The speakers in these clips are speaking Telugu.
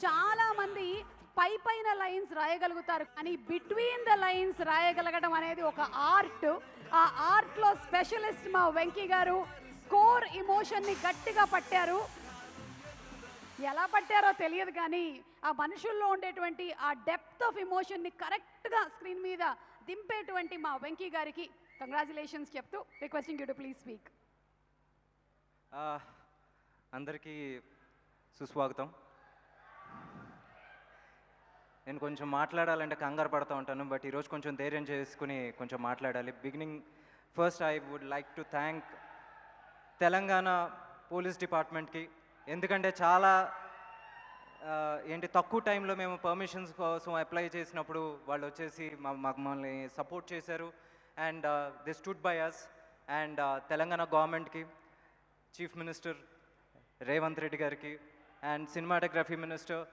చాలా మంది పైన లైన్స్ రాయగలుగుతారు, కానీ బిట్వీన్ ద లైన్స్ రాయగలగడం అనేది ఒక ఆర్ట్. ఆ ఆర్ట్లో స్పెషలిస్ట్ మా వెంకీ గారు కోర్ ఇమోషన్ని గట్టిగా పట్టారు. ఎలా పట్టారో తెలియదు, కానీ ఆ మనుషుల్లో ఉండేటువంటి ఆ డెప్త్ ఆఫ్ ఇమోషన్ని కరెక్ట్గా స్క్రీన్ మీద దింపేటువంటి మా వెంకీ గారికి కంగ్రాచులేషన్స్ చెప్తూ requesting you to please speak. అందరికీ సుస్వాగతం. నేను కొంచెం మాట్లాడాలంటే కంగారు పడుతూ ఉంటాను, బట్ ఈరోజు కొంచెం ధైర్యం చేసుకుని కొంచెం మాట్లాడాలి. First I would like to thank Telangana police డిపార్ట్మెంట్కి. ఎందుకంటే చాలా తక్కువ టైంలో మేము పర్మిషన్స్ కోసం అప్లై చేసినప్పుడు వాళ్ళు వచ్చేసి మమ్మల్ని సపోర్ట్ చేశారు. And they stood by us. And Telangana గవర్నమెంట్కి, చీఫ్ మినిస్టర్ రేవంత్ రెడ్డి గారికి, and cinematography minister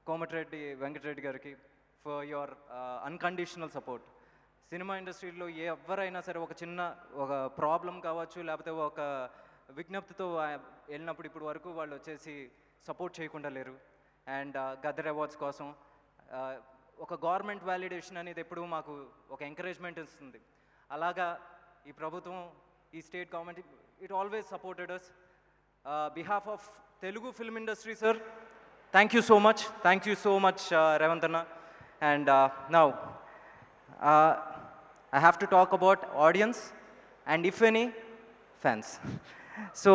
Komatireddy Venkatreddy గారికి for your unconditional support. Cinema ఇండస్ట్రీలో ఎవరైనా సరే ఒక ప్రాబ్లం కావచ్చు, లేకపోతే ఒక విజ్ఞప్తితో వెళ్ళినప్పుడు ఇప్పుడు వరకు వాళ్ళు వచ్చేసి సపోర్ట్ చేయకుండా లేరు. అండ్ గద్దర్ అవార్డ్స్ కోసం ఒక గవర్నమెంట్ వ్యాలిడేషన్ అనేది ఎప్పుడు మాకు ఒక ఎంకరేజ్మెంట్ ఇస్తుంది. అలాగా ఈ ప్రభుత్వం, ఈ state government, it always supported us. Behalf of Telugu film industry sir, thank you so much Revant Anna. And now I have to talk about audience and if any fans. So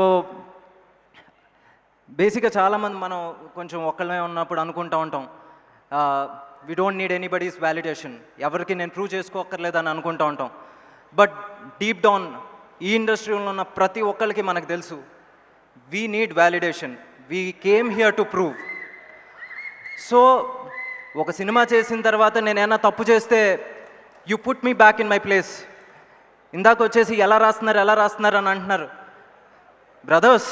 బేసిక్గా చాలామంది మనం కొంచెం ఒక్కళ్ళమే ఉన్నప్పుడు అనుకుంటూ ఉంటాం, we don't need anybody's validation, ఎవరికి నేను ప్రూవ్ చేసుకోక్కర్లేదని అనుకుంటూ ఉంటాం. బట్ డీప్ డౌన్ ఈ ఇండస్ట్రీలో ఉన్న ప్రతి ఒక్కరికి మనకు తెలుసు, we need validation. We came here to prove. So ఒక సినిమా చేసిన తర్వాత నేనేమన్నా తప్పు చేస్తే you put me back in my place. ఇందాక వచ్చేసి ఎలా రాస్తున్నారు అని అంటున్నారు. బ్రదర్స్,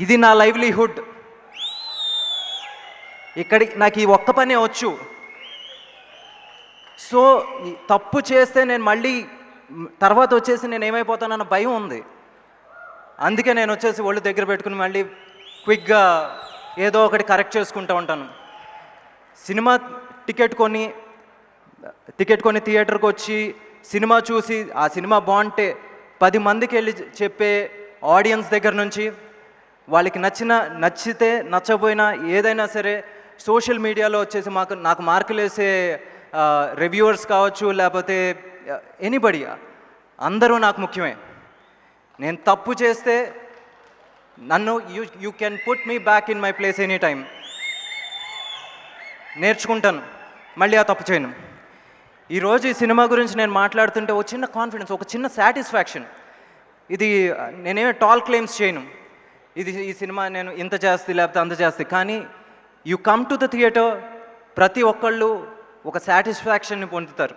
ఇది నా లైవ్లీహుడ్. నాకు ఈ ఒక్క పనే వచ్చు. సో తప్పు చేస్తే నేను మళ్ళీ తర్వాత వచ్చేసి నేను ఏమైపోతానన్న భయం ఉంది. అందుకే నేను వచ్చేసి ఒళ్ళు దగ్గర పెట్టుకుని మళ్ళీ క్విక్గా ఏదో ఒకటి కరెక్ట్ చేసుకుంటూ ఉంటాను. సినిమా టికెట్ కొని థియేటర్కి వచ్చి సినిమా చూసి ఆ సినిమా బాగుంటే 10 మందికి వెళ్ళి చెప్పే ఆడియన్స్ దగ్గర నుంచి, వాళ్ళకి నచ్చితే నచ్చపోయినా ఏదైనా సరే సోషల్ మీడియాలో వచ్చేసి నాకు మార్కులు వేసే రివ్యూవర్స్ కావచ్చు, లేకపోతే ఎనీబడి, అందరూ నాకు ముఖ్యమే. నేను తప్పు చేస్తే నన్ను you can put me back in my place any time. నేర్చుకుంటాను, మళ్ళీ ఆ తప్పు చేయను. ఈరోజు ఈ సినిమా గురించి నేను మాట్లాడుతుంటే ఒక చిన్న కాన్ఫిడెన్స్, ఒక చిన్న సాటిస్ఫాక్షన్. ఇది నేనేమో టాల్ క్లెయిమ్స్ చేయను, ఈ సినిమా నేను ఇంత చేస్తే లేకపోతే అంత చేస్తే, కానీ you come to the theatre, ప్రతి ఒక్కళ్ళు ఒక సాటిస్ఫాక్షన్ని పొందుతారు.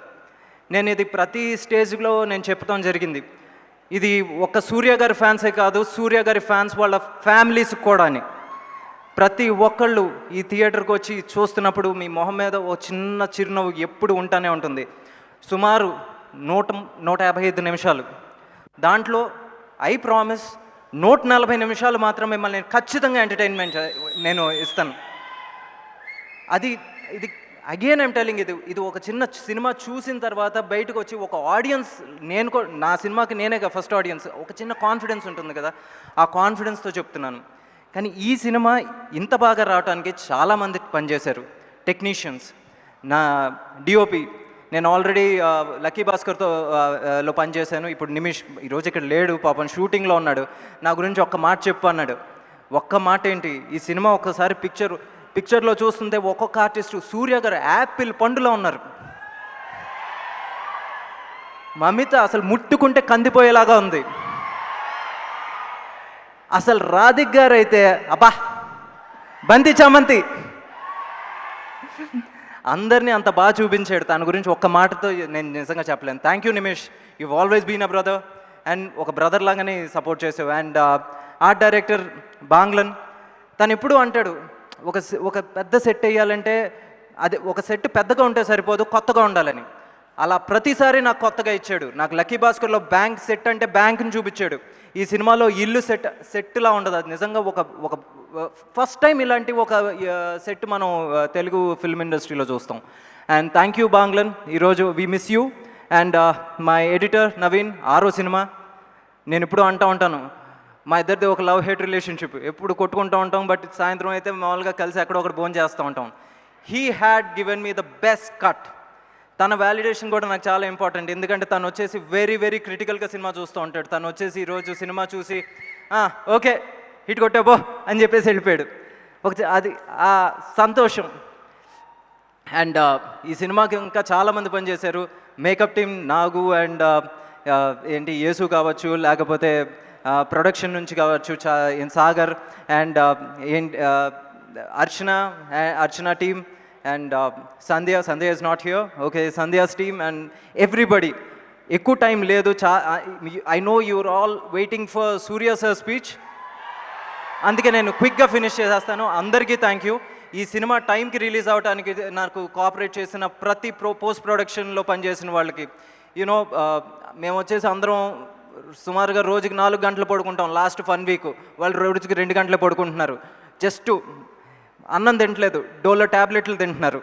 నేను ఇది ప్రతి స్టేజ్లో నేను చెప్తాం జరిగింది. ఇది ఒక సూర్య గారి ఫ్యాన్సే కాదు, సూర్య గారి ఫ్యాన్స్ వాళ్ళ ఫ్యామిలీస్ కూడా అని. ప్రతి ఒక్కళ్ళు ఈ థియేటర్కి వచ్చి చూస్తున్నప్పుడు మీ మొహం మీద ఓ చిన్న చిరునవ్వు ఎప్పుడు ఉంటానే ఉంటుంది. సుమారు 155 నిమిషాలు, దాంట్లో ఐ ప్రామిస్ 140 నిమిషాలు మాత్రమే మిమ్మల్ని ఖచ్చితంగా ఎంటర్టైన్మెంట్ నేను ఇస్తాను. ఇది అగైన్ ఐమ్ టెల్లింగ్, ఇది ఒక చిన్న సినిమా చూసిన తర్వాత బయటకు వచ్చి ఒక ఆడియన్స్, నా సినిమాకి నేనే ఫస్ట్ ఆడియన్స్, ఒక చిన్న కాన్ఫిడెన్స్ ఉంటుంది కదా, ఆ కాన్ఫిడెన్స్తో చెప్తున్నాను. కానీ ఈ సినిమా ఇంత బాగా రావడానికి చాలామంది పనిచేశారు. టెక్నీషియన్స్, నా డిఓపి, నేను ఆల్రెడీ లక్కీ భాస్కర్తో పనిచేశాను. ఇప్పుడు నిమిష్ ఈరోజు ఇక్కడ లేడు, పాపం షూటింగ్లో ఉన్నాడు. నా గురించి ఒక్క మాట చెప్పు అన్నాడు. ఒక్క మాట ఏంటి, ఈ సినిమా ఒక్కసారి పిక్చర్లో చూస్తుంటే ఒక్కొక్క ఆర్టిస్టు సూర్య గారు యాపిల్ పండులో ఉన్నారు. మమిత అసలు ముట్టుకుంటే కందిపోయేలాగా ఉంది. అసలు రాధిక్ గారు అయితే అబ్బా బంతి చమంతి, అందరినీ అంత బాగా చూపించాడు. తన గురించి ఒక్క మాటతో నేను నిజంగా చెప్పలేను. Thank you Nimish, you always been a brother, and ఒక బ్రదర్ లాగానే సపోర్ట్ చేసావు. అండ్ ఆర్ట్ డైరెక్టర్ బాంగ్లన్, తను ఎప్పుడూ అంటాడు, ఒక పెద్ద సెట్ వేయాలంటే అది ఒక సెట్ పెద్దగా ఉంటే సరిపోదు, కొత్తగా ఉండాలని. అలా ప్రతిసారి నాకు కొత్తగా ఇచ్చాడు. నాకు లక్కీ భాస్కర్లో బ్యాంక్ సెట్ అంటే బ్యాంక్ని చూపించాడు. ఈ సినిమాలో ఇల్లు సెట్లా ఉండదు, అది నిజంగా ఒక ఫస్ట్ టైం ఇలాంటి ఒక సెట్ మనం తెలుగు ఫిల్మ్ ఇండస్ట్రీలో చూస్తాం. అండ్ థ్యాంక్ యూ బాంగ్లన్, ఈరోజు we miss you. And my editor Naveen, 6వ సినిమా. నేను ఎప్పుడూ అంటూ ఉంటాను, మా ఇద్దరిది ఒక లవ్ హేట్ రిలేషన్షిప్, ఎప్పుడు కొట్టుకుంటూ ఉంటాం, బట్ సాయంత్రం అయితే మామూలుగా కలిసి ఎక్కడో ఒకటి భోజనం చేస్తూ ఉంటాం. He had given me the best cut. తన వ్యాలిడేషన్ కూడా నాకు చాలా ఇంపార్టెంట్, ఎందుకంటే తను వచ్చేసి వెరీ వెరీ క్రిటికల్గా సినిమా చూస్తూ ఉంటాడు. తను వచ్చేసి ఈరోజు సినిమా చూసి ఓకే హిట్ కొట్టాబో అని చెప్పేసి వెళ్ళిపోయాడు. అది ఆ సంతోషం. అండ్ ఈ సినిమాకి ఇంకా చాలామంది పనిచేశారు. మేకప్ టీమ్ నాగు అండ్ ఏంటి యేసు కావచ్చు, లేకపోతే ప్రొడక్షన్ నుంచి కావచ్చు Sagar and Archana team and Sandhya is not here, okay, Sandhya's team and everybody. ఎక్కువ టైం లేదు, I know you're all waiting for Surya sir speech, అందుకే నేను క్విక్గా ఫినిష్ చేసేస్తాను. అందరికీ థ్యాంక్ యూ. ఈ సినిమా టైంకి రిలీజ్ అవ్వడానికి నాకు కోఆపరేట్ చేసిన ప్రతి పోస్ట్ ప్రొడక్షన్లో పనిచేసిన వాళ్ళకి, యూనో మేము వచ్చేసి అందరం సుమారుగా రోజుకి 4 గంటలు పడుకుంటాం. లాస్ట్ 1 వీక్ వాళ్ళు రోజుకి 2 గంటలు పడుకుంటున్నారు. జస్ట్ అన్నం తింటలేదు, డోలో ట్యాబ్లెట్లు తింటున్నారు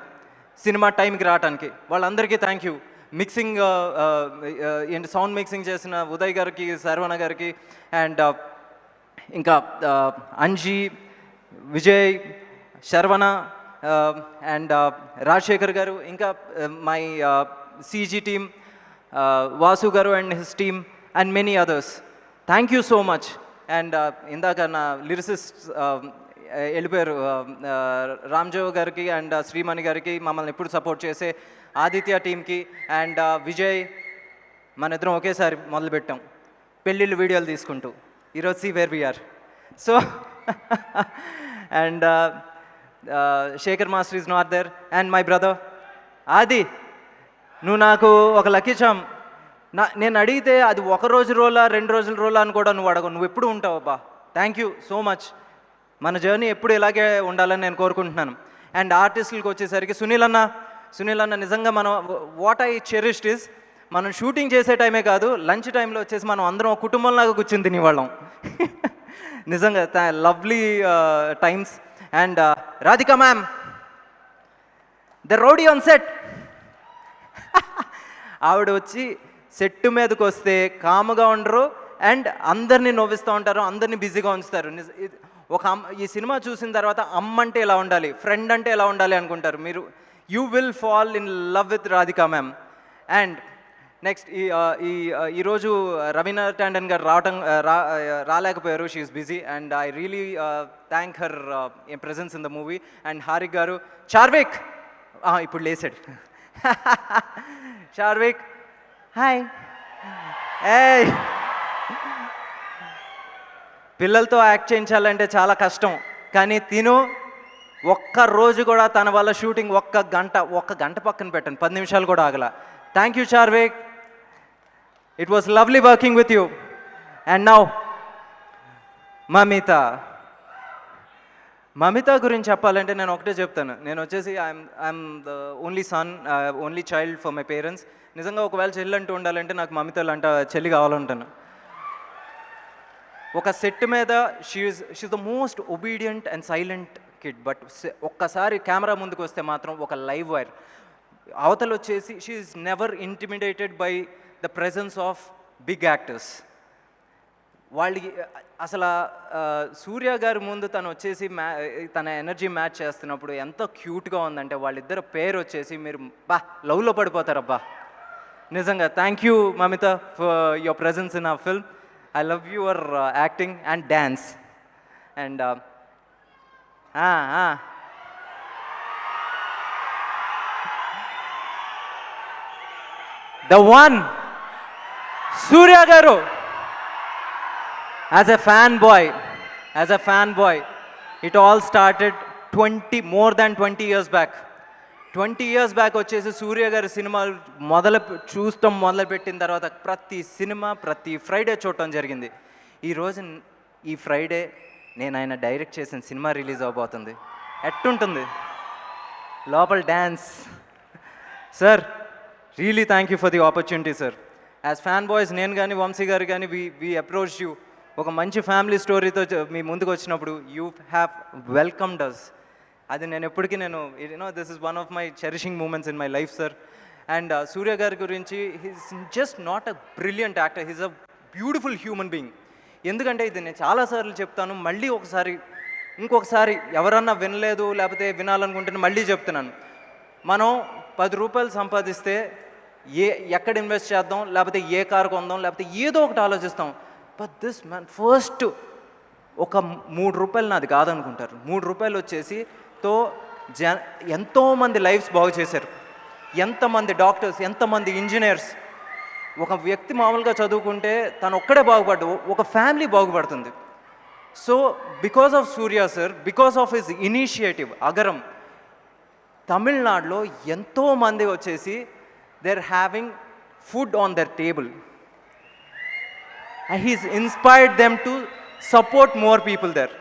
సినిమా టైంకి రావడానికి. వాళ్ళందరికీ థ్యాంక్ యూ. మిక్సింగ్ ఏంటి సౌండ్ మిక్సింగ్ చేసిన ఉదయ్ గారికి, శర్వణ గారికి అండ్ ఇంకా అంజీ, విజయ్, శర్వణ అండ్ రాజశేఖర్ గారు, ఇంకా మై సీజీ టీమ్, వాసు గారు and his team and many others. Thank you so much. And ఇందాక నా లిరిసిస్ట్ వెళ్ళిపోయారు, రామ్జో గారికి అండ్ శ్రీమణి గారికి, మమ్మల్ని ఎప్పుడు సపోర్ట్ చేసే ఆదిత్య టీమ్కి అండ్ విజయ్. మన ఇద్దరం ఒకేసారి మొదలుపెట్టాం పెళ్ళిళ్ళు వీడియోలు తీసుకుంటూ. ఈరోజు see where we are. So and Shekhar master is not there and my brother Aadi. నువ్వు నాకు ఒక లక్కీ చామ్. నేను అడిగితే అది 1 రోజు రోలా 2 రోజుల రోలా అని కూడా నువ్వు అడగవు, నువ్వు ఎప్పుడు ఉంటావు అబ్బా. Thank you so much. మన జర్నీ ఎప్పుడు ఇలాగే ఉండాలని నేను కోరుకుంటున్నాను. అండ్ ఆర్టిస్టులకు వచ్చేసరికి సునీల్ అన్న నిజంగా మనం వాట్ ఐ చెరిష్డ్ ఇస్, మనం షూటింగ్ చేసే టైమే కాదు, లంచ్ టైంలో వచ్చేసి మనం అందరం కుటుంబంలాగా కూర్చుని తినేవాళ్ళం. నిజంగా lovely times. And Radhika ma'am, the rowdy on set. ఆవిడ వచ్చి సెట్ మీదకి వస్తే కాముగా ఉండరు అండ్ అందరినీ నవ్విస్తూ ఉంటారు, అందరినీ బిజీగా ఉంచుతారు. ఈ సినిమా చూసిన తర్వాత అమ్మ అంటే ఎలా ఉండాలి, ఫ్రెండ్ అంటే ఎలా ఉండాలి అనుకుంటారు మీరు. You will fall in love with Radhika ma'am. And next ఈరోజు రవీనా టాండన్ గారు రాలేకపోయారు, she is busy and I really thank her presence in the movie. And Harik గారు, చార్విక్ ఇప్పుడు లేసాడు. చార్విక్ హాయ్. ఏయ్, పిల్లలతో యాక్ట్ చేయించాలంటే చాలా కష్టం, కానీ తిను ఒక్క రోజు కూడా తన వల్ల షూటింగ్ ఒక్క గంట పక్కన పెట్టండి, 10 నిమిషాలు కూడా ఆగల. Thank you Charvik, it was lovely working with you. And now Mamitha గురించి చెప్పాలంటే నేను ఒకటే చెప్తాను. నేను వచ్చేసి I'm the only son, only child for my parents. నిజంగా ఒకవేళ చెల్లి అంటూ ఉండాలంటే నాకు మమితలు అంట చెల్లి కావాలంటాను. ఒక సెట్ మీద she's the most obedient and silent kid, but ఒక్కసారి కెమెరా ముందుకు వస్తే మాత్రం ఒక లైవ్ వైర్. అవతల వచ్చేసి she's never intimidated by the presence of big actors. వాళ్ళకి అసలు సూర్య గారి ముందు తను వచ్చేసి తన ఎనర్జీ మ్యాచ్ చేస్తున్నప్పుడు ఎంత క్యూట్గా ఉందంటే వాళ్ళిద్దరు పేరు వచ్చేసి మీరు లవ్లో పడిపోతారబ్బా. నిజంగా thank you Mamitha for your presence in ఆ film. I love your acting and dance. And the one, Surya Garu. As a fanboy, it all started more than 20 years back. 20 years back వచ్చేసి సూర్య గారి సినిమాలు మొదలుపెట్టిన తర్వాత ప్రతి సినిమా ప్రతి ఫ్రైడే చూడటం జరిగింది. ఈ ఫ్రైడే నేను ఆయన డైరెక్ట్ చేసిన సినిమా రిలీజ్ అవబోతుంది. ఎట్టుంటుంది లోపల dance. Sir really thank you for the opportunity sir. As fan boys నేను కానీ వంశీ గారు కానీ వీ అప్రోచ్ యూ ఒక మంచి ఫ్యామిలీ స్టోరీతో మీ ముందుకు వచ్చినప్పుడు యూ హ్యావ్ వెల్కమ్డ్ అస్. అది నేను ఎప్పటికీ this is one of my cherishing moments in my life sir. And Surya గారి గురించి he's just not a brilliant actor, he's a beautiful human being. ఎందుకంటే ఇది నేను చాలాసార్లు చెప్తాను, మళ్ళీ ఇంకొకసారి ఎవరన్నా వినలేదు లేకపోతే వినాలనుకుంటున్నా మళ్ళీ చెప్తున్నాను. మనం 10 రూపాయలు సంపాదిస్తే ఎక్కడ ఇన్వెస్ట్ చేద్దాం, లేకపోతే ఏ కారు కొందాం, లేకపోతే ఏదో ఒకటి ఆలోచిస్తాం. బట్ దిస్ మ్యాన్ ఫస్ట్ ఒక 3 రూపాయలు నాది కాదనుకుంటారు. 3 రూపాయలు వచ్చేసి ఎంతోమంది లైఫ్స్ బాగు చేశారు. ఎంతమంది డాక్టర్స్, ఎంతమంది ఇంజనీర్స్. ఒక వ్యక్తి మామూలుగా చదువుకుంటే తను ఒక్కడే బాగుపడ్డు, ఒక ఫ్యామిలీ బాగుపడుతుంది. So because of Suriya sir, because of his initiative Agaram, తమిళనాడులో ఎంతోమంది వచ్చేసి they are having food on their table. And he's inspired them to support more people there.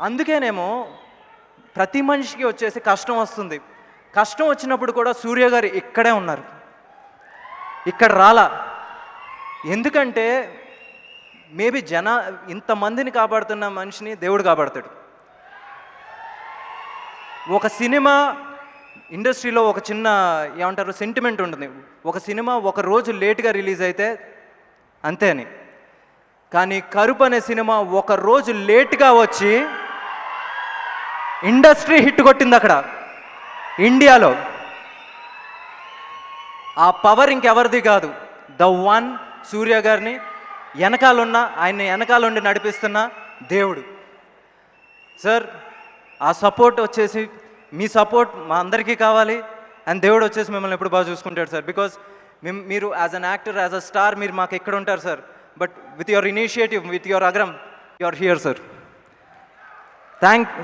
అందుకేనేమో ప్రతి మనిషికి వచ్చేసి కష్టం వస్తుంది. కష్టం వచ్చినప్పుడు కూడా సూర్య గారు ఇక్కడే ఉన్నారు, ఇక్కడ రాలా. ఎందుకంటే మేబీ ఇంతమందిని కాపాడుతున్న మనిషిని దేవుడు కాపాడుతాడు. ఒక సినిమా ఇండస్ట్రీలో ఒక చిన్న సెంటిమెంట్ ఉంటుంది. ఒక సినిమా ఒక రోజు లేట్గా రిలీజ్ అయితే అంతే అని. కానీ కరుపు అనే సినిమా ఒక రోజు లేట్గా వచ్చి ఇండస్ట్రీ హిట్ కొట్టింది అక్కడ ఇండియాలో. ఆ పవర్ ఇంకెవరిది కాదు, ద వన్ సూర్య గారిని ఆయన్ని వెనకాలండి నడిపిస్తున్న దేవుడు. సార్ ఆ సపోర్ట్ వచ్చేసి మీ సపోర్ట్ మా అందరికీ కావాలి. అండ్ దేవుడు వచ్చేసి మిమ్మల్ని ఎప్పుడు బాగా చూసుకుంటాడు సార్. బికాజ్ మీరు as an actor, as a star మీరు మాకు ఎక్కడ ఉంటారు sir. But with your initiative, with your అగ్రం, you are here sir.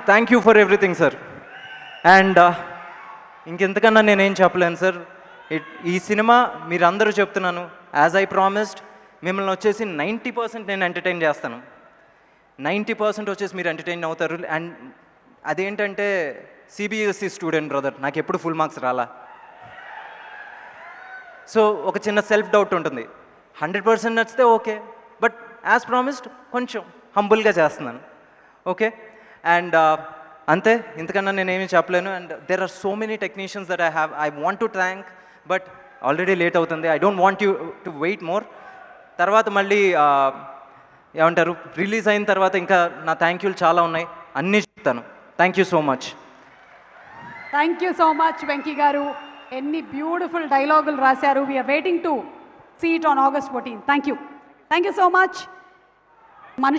Thank you for everything sir. And ఇంకెంతకన్నా నేనేం చెప్పలేను సార్. ఈ సినిమా మీరు అందరూ చెప్తున్నాను, యాజ్ ఐ ప్రామిస్డ్ మిమ్మల్ని వచ్చేసి 90% నేను ఎంటర్టైన్ చేస్తాను. 90% వచ్చేసి మీరు ఎంటర్టైన్ అవుతారు. అండ్ అదేంటంటే సిబిఎస్ఈ స్టూడెంట్ బ్రదర్, నాకు ఎప్పుడు ఫుల్ మార్క్స్ రాలా. సో ఒక చిన్న సెల్ఫ్ డౌట్ ఉంటుంది. 100% నచ్చితే ఓకే, బట్ యాజ్ ప్రామిస్డ్ కొంచెం హంబుల్గా చేస్తున్నాను. ఓకే. అండ్ అంతే, ఇంతకన్నా నేనేమీ చెప్పలేను. And there are so many technicians that I want to thank, but already late అవుతుంది. I don't want you to wait more. తర్వాత మళ్ళీ రిలీజ్ అయిన తర్వాత ఇంకా నా థ్యాంక్ యూలు చాలా ఉన్నాయి, అన్నీ చెప్తాను. Thank you so much. Thank you so much Venky garu. ఎన్ని బ్యూటిఫుల్ డైలాగులు రాశారు. We are waiting to see it on August 14. Thank you so much. మనిషి